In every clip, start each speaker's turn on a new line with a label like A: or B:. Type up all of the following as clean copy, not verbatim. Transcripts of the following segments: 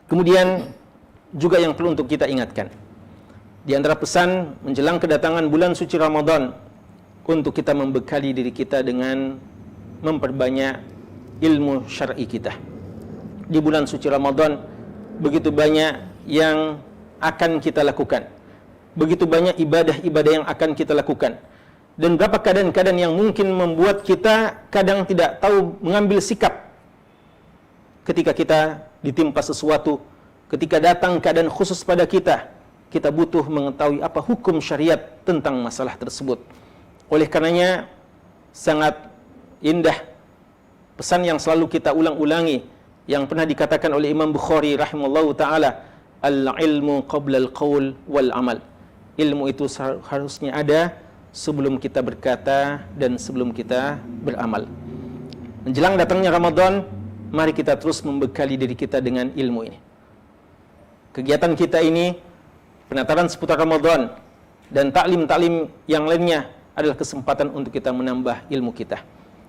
A: Kemudian juga yang perlu untuk kita ingatkan, di antara pesan menjelang kedatangan bulan suci Ramadan, untuk kita membekali diri kita dengan memperbanyak ilmu syar'i kita. Di bulan suci Ramadan begitu banyak yang akan kita lakukan, begitu banyak ibadah-ibadah yang akan kita lakukan, dan berapa keadaan-keadaan yang mungkin membuat kita kadang tidak tahu mengambil sikap ketika kita ditimpa sesuatu, ketika datang keadaan khusus pada kita. Kita butuh mengetahui apa hukum syariat tentang masalah tersebut. Oleh karenanya sangat indah pesan yang selalu kita ulang-ulangi, yang pernah dikatakan oleh Imam Bukhari rahimallahu ta'ala, al-ilmu qabla al-qaul wal-amal. Ilmu itu harusnya ada sebelum kita berkata dan sebelum kita beramal. Menjelang datangnya Ramadan, mari kita terus membekali diri kita dengan ilmu ini. Kegiatan kita ini, penataran seputar Ramadan dan taklim-taklim yang lainnya, adalah kesempatan untuk kita menambah ilmu kita.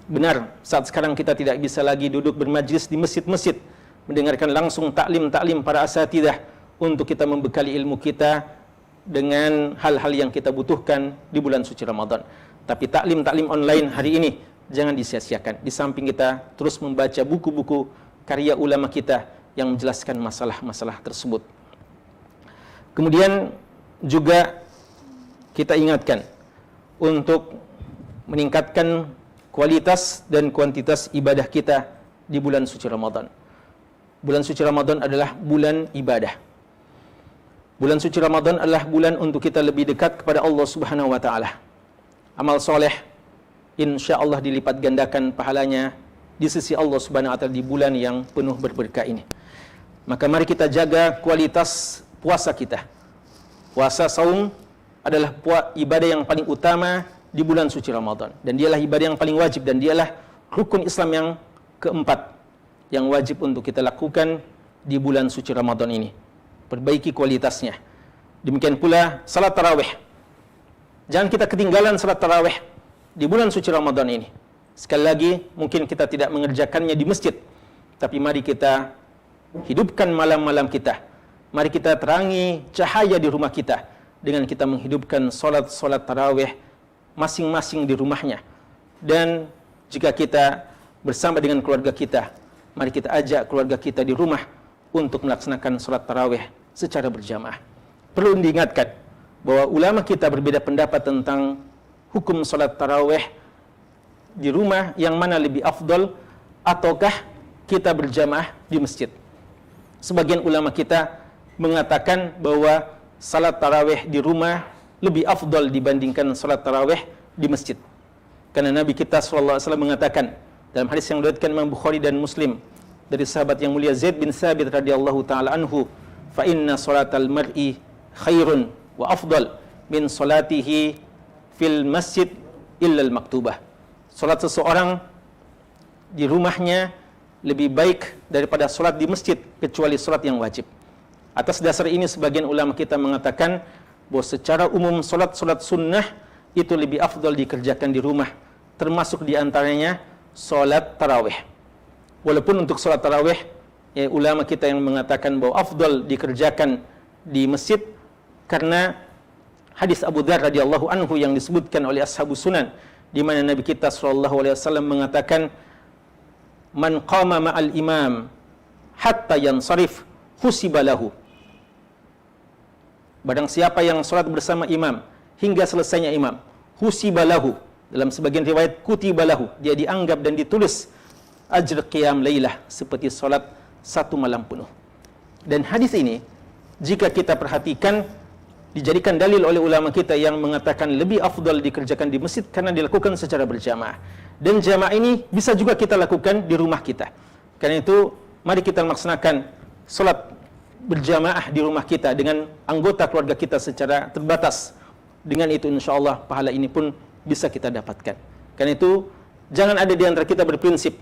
A: Benar, saat sekarang kita tidak bisa lagi duduk bermajlis di masjid-masjid, mendengarkan langsung taklim-taklim para asatidah untuk kita membekali ilmu kita dengan hal-hal yang kita butuhkan di bulan suci Ramadan. Tapi taklim-taklim online hari ini jangan disia-siakan. Di samping kita terus membaca buku-buku karya ulama kita yang menjelaskan masalah-masalah tersebut. Kemudian juga kita ingatkan untuk meningkatkan kualitas dan kuantitas ibadah kita di bulan suci Ramadan. Bulan suci Ramadan adalah bulan ibadah. Bulan suci Ramadan adalah bulan untuk kita lebih dekat kepada Allah Subhanahu wa taala. Amal soleh insyaallah dilipat gandakan pahalanya di sisi Allah Subhanahu wa taala di bulan yang penuh berberkah ini. Maka mari kita jaga kualitas puasa kita. Puasa saum adalah ibadah yang paling utama di bulan suci Ramadan, dan dialah ibadah yang paling wajib, dan dialah rukun Islam yang keempat yang wajib untuk kita lakukan di bulan suci Ramadan ini. Perbaiki kualitasnya. Demikian pula salat tarawih. Jangan kita ketinggalan salat tarawih di bulan suci Ramadan ini. Sekali lagi, mungkin kita tidak mengerjakannya di masjid, tapi mari kita hidupkan malam-malam kita. Mari kita terangi cahaya di rumah kita dengan kita menghidupkan solat tarawih masing-masing di rumahnya. Dan jika kita bersama dengan keluarga kita, mari kita ajak keluarga kita di rumah untuk melaksanakan solat tarawih secara berjamaah. Perlu diingatkan bahwa ulama kita berbeda pendapat tentang hukum solat tarawih di rumah, yang mana lebih afdol, ataukah kita berjamaah di masjid. Sebagian ulama kita mengatakan bahwa salat tarawih di rumah lebih afdal dibandingkan salat tarawih di masjid. Karena Nabi kita sallallahu alaihi wasallam mengatakan dalam hadis yang diriwayatkan Imam Bukhari dan Muslim dari sahabat yang mulia Zaid bin Thabit radhiyallahu taala anhu, fa inna salatal mar'i khairun wa afdal min salatihi fil masjid illa al maktubah. Salat seseorang di rumahnya lebih baik daripada salat di masjid kecuali salat yang wajib. Atas dasar ini sebagian ulama kita mengatakan bahwa secara umum solat-solat sunnah itu lebih afdal dikerjakan di rumah, termasuk diantaranya solat tarawih. Walaupun untuk solat tarawih, ya, ulama kita yang mengatakan bahwa afdal dikerjakan di masjid karena hadis Abu Dzar radhiyallahu anhu yang disebutkan oleh Ashabus Sunan, di mana Nabi kita sallallahu alaihi wasallam mengatakan, man qama ma'al imam hatta yansarif husiba lahu. Barang siapa yang salat bersama imam hingga selesainya imam, husiba lahu, dalam sebagian riwayat kutiba lahu, dia dianggap dan ditulis ajr qiyam lailah, seperti salat satu malam penuh. Dan hadis ini jika kita perhatikan dijadikan dalil oleh ulama kita yang mengatakan lebih afdal dikerjakan di masjid karena dilakukan secara berjamaah. Dan jamaah ini bisa juga kita lakukan di rumah kita. Karena itu mari kita melaksanakan salat berjamaah di rumah kita dengan anggota keluarga kita secara terbatas. Dengan itu insyaallah pahala ini pun bisa kita dapatkan. Karena itu jangan ada di antara kita berprinsip,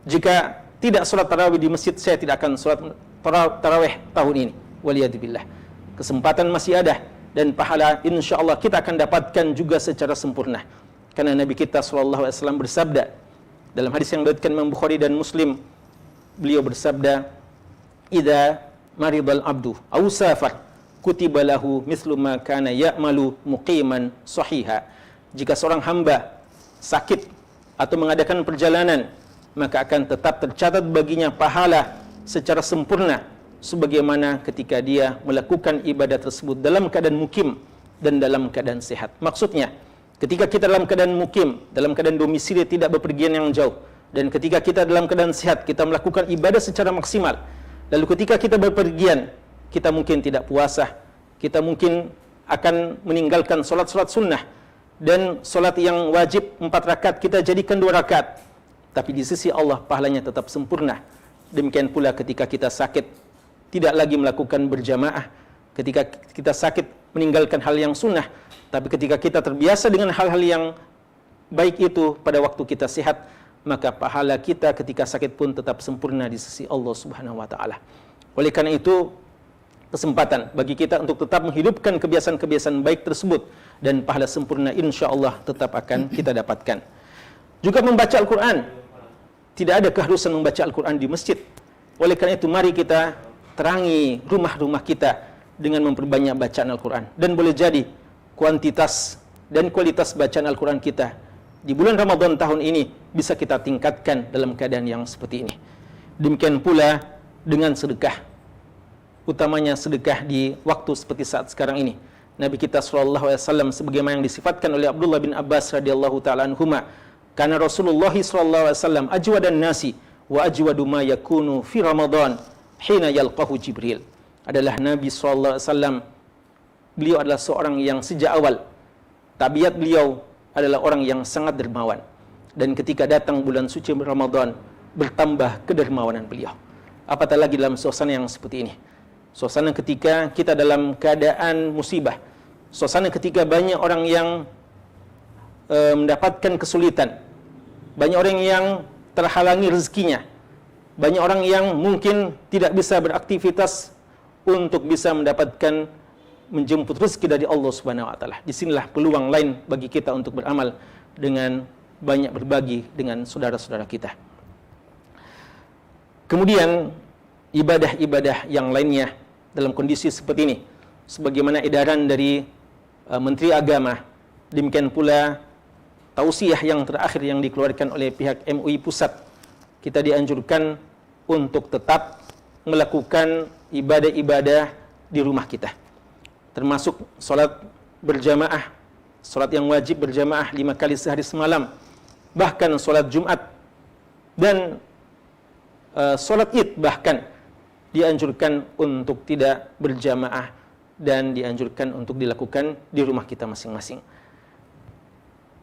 A: jika tidak salat tarawih di masjid, saya tidak akan salat tarawih tahun ini. Waliyadzubillah. Kesempatan masih ada dan pahala insyaallah kita akan dapatkan juga secara sempurna. Karena Nabi kita sallallahu alaihi wasallam bersabda dalam hadis yang diriwayatkan Imam Bukhari dan Muslim, beliau bersabda, "Idza maridal abdu aw safar kutiba lahu mithlu ma kana ya'malu muqiman sahiha. Jika seorang hamba sakit atau mengadakan perjalanan, maka akan tetap tercatat baginya pahala secara sempurna sebagaimana ketika dia melakukan ibadah tersebut dalam keadaan mukim dan dalam keadaan sehat. Maksudnya, ketika kita dalam keadaan mukim, dalam keadaan domisili tidak bepergian yang jauh, dan ketika kita dalam keadaan sehat, kita melakukan ibadah secara maksimal. Lalu ketika kita bepergian, kita mungkin tidak puasa, kita mungkin akan meninggalkan solat-solat sunnah, dan solat yang wajib 4 rakaat kita jadikan 2 rakaat. Tapi di sisi Allah pahalanya tetap sempurna. Demikian pula ketika kita sakit, tidak lagi melakukan berjamaah. Ketika kita sakit, meninggalkan hal yang sunnah. Tapi ketika kita terbiasa dengan hal-hal yang baik itu pada waktu kita sehat, maka pahala kita ketika sakit pun tetap sempurna di sisi Allah Subhanahu wa taala. Oleh karena itu, kesempatan bagi kita untuk tetap menghidupkan kebiasaan-kebiasaan baik tersebut, dan pahala sempurna insya Allah tetap akan kita dapatkan. Juga membaca Al-Quran. Tidak ada keharusan membaca Al-Quran di masjid. Oleh karena itu, mari kita terangi rumah-rumah kita dengan memperbanyak bacaan Al-Quran. Dan boleh jadi kuantitas dan kualitas bacaan Al-Quran kita di bulan Ramadan tahun ini bisa kita tingkatkan dalam keadaan yang seperti ini. Demikian pula dengan sedekah, utamanya sedekah di waktu seperti saat sekarang ini. Nabi kita SAW sebagaimana yang disifatkan oleh Abdullah bin Abbas radhiyallahu taala anhuma, karena Rasulullah SAW ajwadan nasi wa ajwadu ma yakunu fi Ramadan hina yalqahu Jibril. Adalah Nabi SAW, beliau adalah seorang yang sejak awal tabiat beliau adalah orang yang sangat dermawan, dan ketika datang bulan suci Ramadan bertambah kedermawanan beliau. Apatah lagi dalam suasana yang seperti ini, suasana ketika kita dalam keadaan musibah, suasana ketika banyak orang yang mendapatkan kesulitan, banyak orang yang terhalangi rezekinya, banyak orang yang mungkin tidak bisa beraktivitas untuk bisa mendapatkan menjemput rezeki dari Allah Subhanahu wa taala. Disinilah peluang lain bagi kita untuk beramal dengan banyak berbagi dengan saudara-saudara kita. Kemudian ibadah-ibadah yang lainnya dalam kondisi seperti ini, sebagaimana edaran dari Menteri Agama, demikian pula tausiah yang terakhir yang dikeluarkan oleh pihak MUI Pusat, kita dianjurkan untuk tetap melakukan ibadah-ibadah di rumah kita, termasuk sholat berjamaah, sholat yang wajib berjamaah 5 kali sehari semalam, bahkan sholat Jumat dan sholat Id bahkan dianjurkan untuk tidak berjamaah dan dianjurkan untuk dilakukan di rumah kita masing-masing.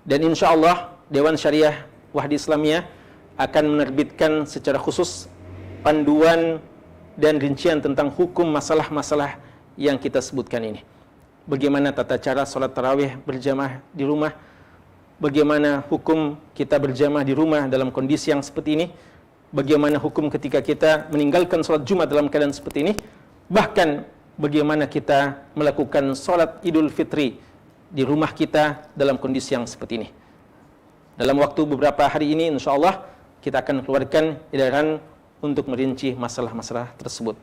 A: Dan insya Allah Dewan Syariah Wahdi Islamiyah akan menerbitkan secara khusus panduan dan rincian tentang hukum masalah-masalah yang kita sebutkan ini. Bagaimana tata cara sholat tarawih berjamaah di rumah, bagaimana hukum kita berjamaah di rumah dalam kondisi yang seperti ini, bagaimana hukum ketika kita meninggalkan sholat Jumat dalam keadaan seperti ini, bahkan bagaimana kita melakukan sholat Idul Fitri di rumah kita dalam kondisi yang seperti ini. Dalam waktu beberapa hari ini insya Allah kita akan keluarkan edaran untuk merinci masalah-masalah tersebut.